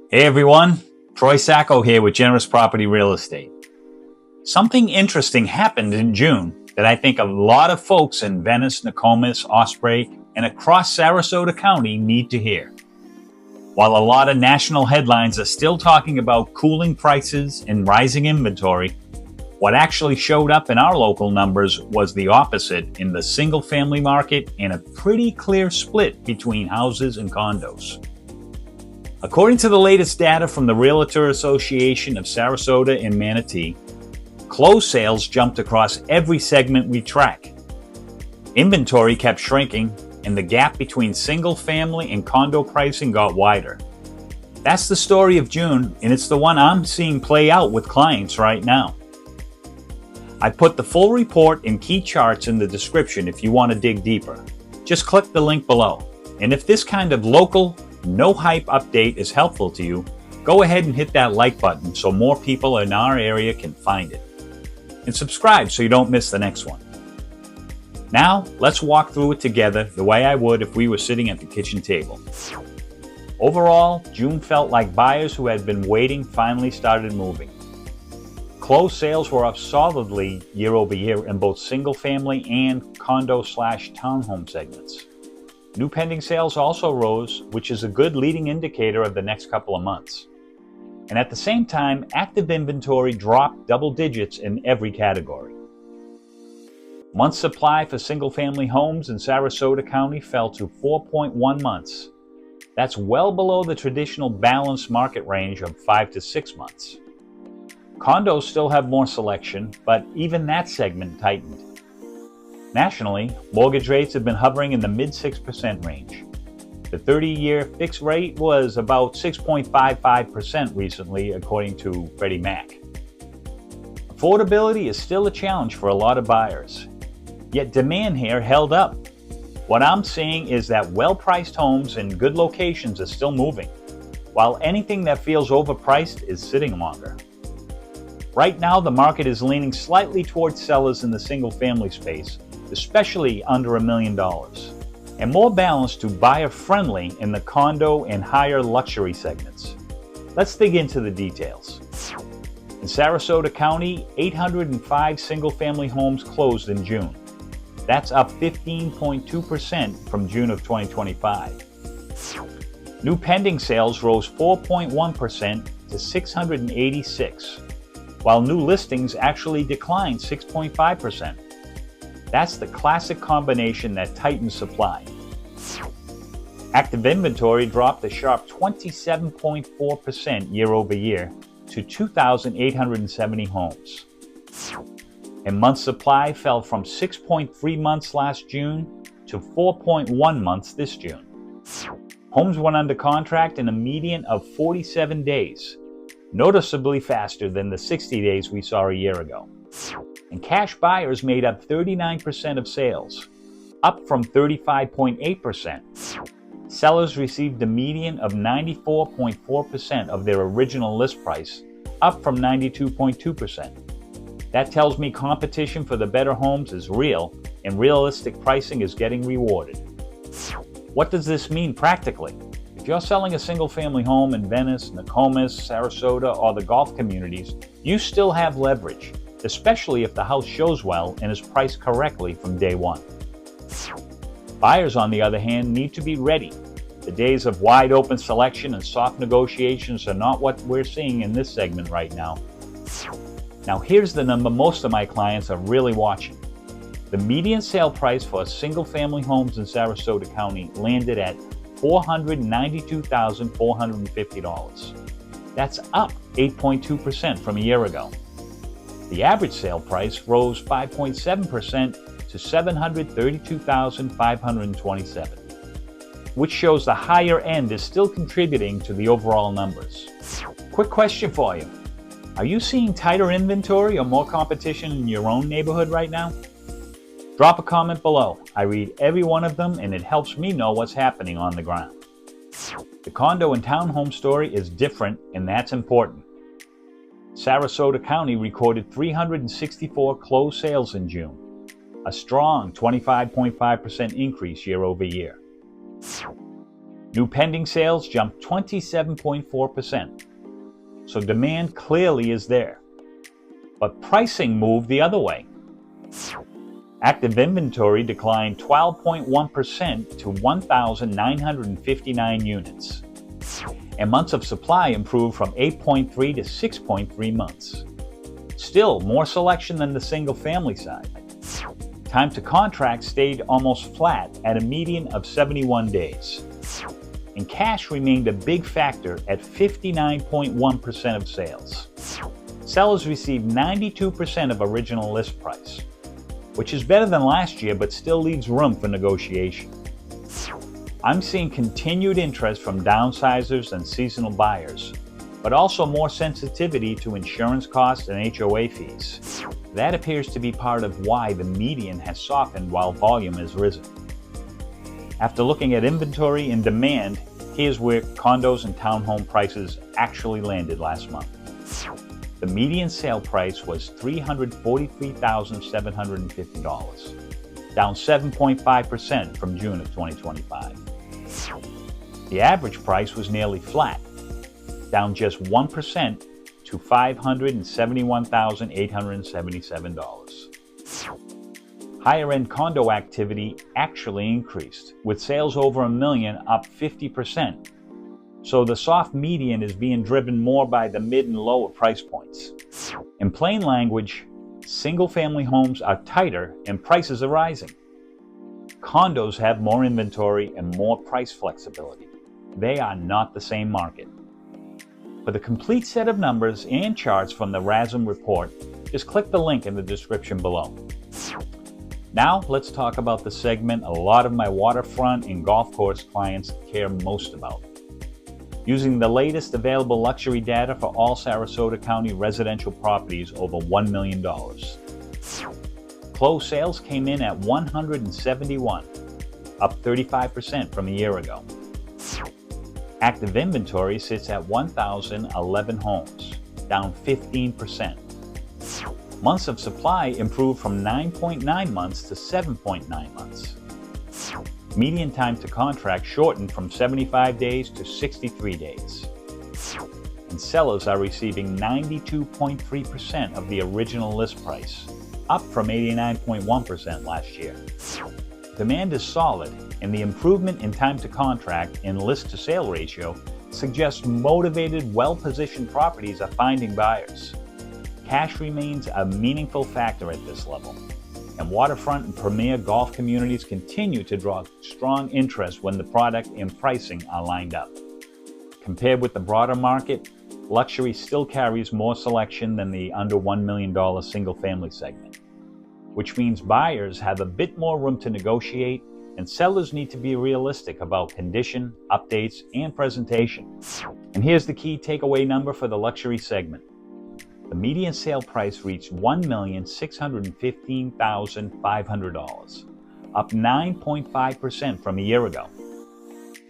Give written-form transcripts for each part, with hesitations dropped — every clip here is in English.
Hey everyone, Troy Sacco here with Generous Property Real Estate. Something interesting happened in June that I think a lot of folks in Venice, Nokomis, Osprey, and across Sarasota County need to hear. While a lot of national headlines are still talking about cooling prices and rising inventory, what actually showed up in our local numbers was the opposite in the single-family market and a pretty clear split between houses and condos. According to the latest data from the Realtor Association of Sarasota and Manatee, closed sales jumped across every segment we track. Inventory kept shrinking, and the gap between single-family and condo pricing got wider. That's the story of June, and it's the one I'm seeing play out with clients right now. I put the full report and key charts in the description if you want to dig deeper. Just click the link below. And if this kind of local, no hype update is helpful to you, go ahead and hit that like button so more people in our area can find it. And subscribe so you don't miss the next one. Now, let's walk through it together the way I would if we were sitting at the kitchen table. Overall, June felt like buyers who had been waiting finally started moving. Closed sales were up solidly year over year in both single-family and condo/townhome segments. New pending sales also rose, which is a good leading indicator of the next couple of months. And at the same time, active inventory dropped double digits in every category. Month supply for single-family homes in Sarasota County fell to 4.1 months. That's well below the traditional balanced market range of 5 to 6 months. Condos still have more selection, but even that segment tightened. Nationally, mortgage rates have been hovering in the mid-6% range. The 30-year fixed rate was about 6.55% recently, according to Freddie Mac. Affordability is still a challenge for a lot of buyers, yet demand here held up. What I'm seeing is that well-priced homes in good locations are still moving, while anything that feels overpriced is sitting longer. Right now, the market is leaning slightly towards sellers in the single-family space, especially under $1 million, and more balanced to buyer-friendly in the condo and higher luxury segments. Let's dig into the details. In Sarasota County, 805 single-family homes closed in June. That's up 15.2% from June of 2025. New pending sales rose 4.1% to 686, while new listings actually declined 6.5%. That's the classic combination that tightens supply. Active inventory dropped a sharp 27.4% year over year to 2,870 homes. And month supply fell from 6.3 months last June to 4.1 months this June. Homes went under contract in a median of 47 days, noticeably faster than the 60 days we saw a year ago. And cash buyers made up 39% of sales, up from 35.8%. Sellers received a median of 94.4% of their original list price, up from 92.2%. That tells me competition for the better homes is real, and realistic pricing is getting rewarded. What does this mean practically? If you're selling a single-family home in Venice, Nokomis, Sarasota, or the Gulf communities, you still have leverage, especially if the house shows well and is priced correctly from day one. Buyers, on the other hand, need to be ready. The days of wide open selection and soft negotiations are not what we're seeing in this segment right now. Now here's the number most of my clients are really watching. The median sale price for single-family homes in Sarasota County landed at $492,450. That's up 8.2% from a year ago. The average sale price rose 5.7% to $732,527, which shows the higher end is still contributing to the overall numbers. Quick question for you. Are you seeing tighter inventory or more competition in your own neighborhood right now? Drop a comment below. I read every one of them and it helps me know what's happening on the ground. The condo and townhome story is different, and that's important. Sarasota County recorded 364 closed sales in June, a strong 25.5% increase year over year. New pending sales jumped 27.4%. So demand clearly is there. But pricing moved the other way. Active inventory declined 12.1% to 1,959 units. And months of supply improved from 8.3 to 6.3 months. Still, more selection than the single-family side. Time to contract stayed almost flat at a median of 71 days. And cash remained a big factor at 59.1% of sales. Sellers received 92% of original list price, which is better than last year but still leaves room for negotiation. I'm seeing continued interest from downsizers and seasonal buyers, but also more sensitivity to insurance costs and HOA fees. That appears to be part of why the median has softened while volume has risen. After looking at inventory and demand, here's where condos and townhome prices actually landed last month. The median sale price was $343,750, down 7.5% from June of 2025. The average price was nearly flat, down just 1% to $571,877. Higher-end condo activity actually increased, with sales over $1 million up 50%. So the soft median is being driven more by the mid and lower price points. In plain language, single-family homes are tighter and prices are rising. Condos have more inventory and more price flexibility. They are not the same market. For the complete set of numbers and charts from the RASM report, just click the link in the description below. Now let's talk about the segment a lot of my waterfront and golf course clients care most about. Using the latest available luxury data for all Sarasota County residential properties over $1 million. Closed sales came in at 171, up 35% from a year ago. Active inventory sits at 1,011 homes, down 15%. Months of supply improved from 9.9 months to 7.9 months. Median time to contract shortened from 75 days to 63 days. And sellers are receiving 92.3% of the original list price, up from 89.1% last year. Demand is solid, and the improvement in time to contract and list to sale ratio suggests motivated, well-positioned properties are finding buyers. Cash remains a meaningful factor at this level, and waterfront and premier golf communities continue to draw strong interest when the product and pricing are lined up. Compared with the broader market, luxury still carries more selection than the under $1 million single-family segment, which means buyers have a bit more room to negotiate, and sellers need to be realistic about condition, updates, and presentation. And here's the key takeaway number for the luxury segment. The median sale price reached $1,615,500, up 9.5% from a year ago.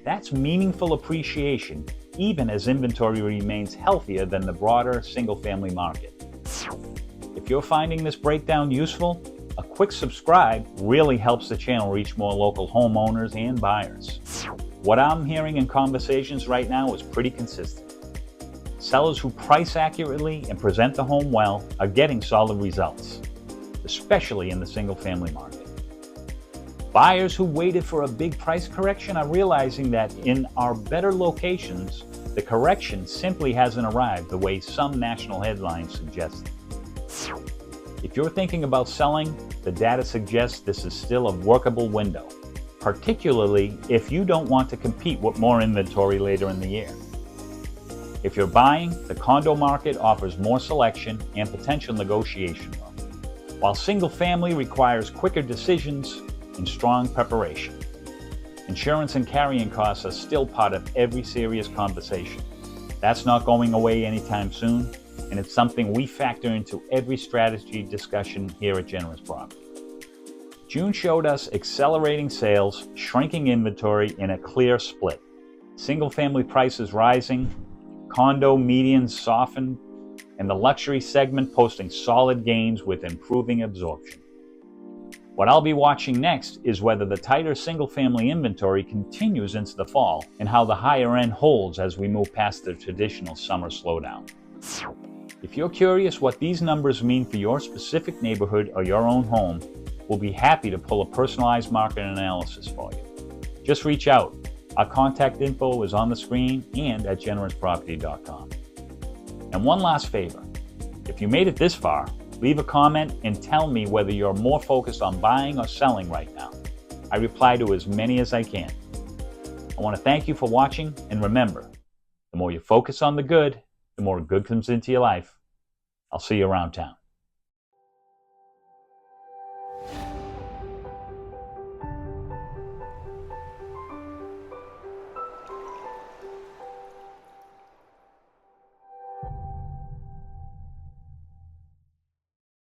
That's meaningful appreciation, even as inventory remains healthier than the broader single-family market. If you're finding this breakdown useful, a quick subscribe really helps the channel reach more local homeowners and buyers. What I'm hearing in conversations right now is pretty consistent. Sellers who price accurately and present the home well are getting solid results, especially in the single-family market. Buyers who waited for a big price correction are realizing that in our better locations, the correction simply hasn't arrived the way some national headlines suggest. If you're thinking about selling, the data suggests this is still a workable window, particularly if you don't want to compete with more inventory later in the year. If you're buying, the condo market offers more selection and potential negotiation room, while single-family requires quicker decisions and strong preparation. Insurance and carrying costs are still part of every serious conversation. That's not going away anytime soon, and it's something we factor into every strategy discussion here at Generous Property. June showed us accelerating sales, shrinking inventory, and a clear split. Single-family prices rising, condo medians softened, and the luxury segment posting solid gains with improving absorption. What I'll be watching next is whether the tighter single-family inventory continues into the fall and how the higher end holds as we move past the traditional summer slowdown. If you're curious what these numbers mean for your specific neighborhood or your own home, we'll be happy to pull a personalized market analysis for you. Just reach out. Our contact info is on the screen and at generousproperty.com. And one last favor. If you made it this far, leave a comment and tell me whether you're more focused on buying or selling right now. I reply to as many as I can. I want to thank you for watching, and remember, the more you focus on the good, the more good comes into your life. I'll see you around town.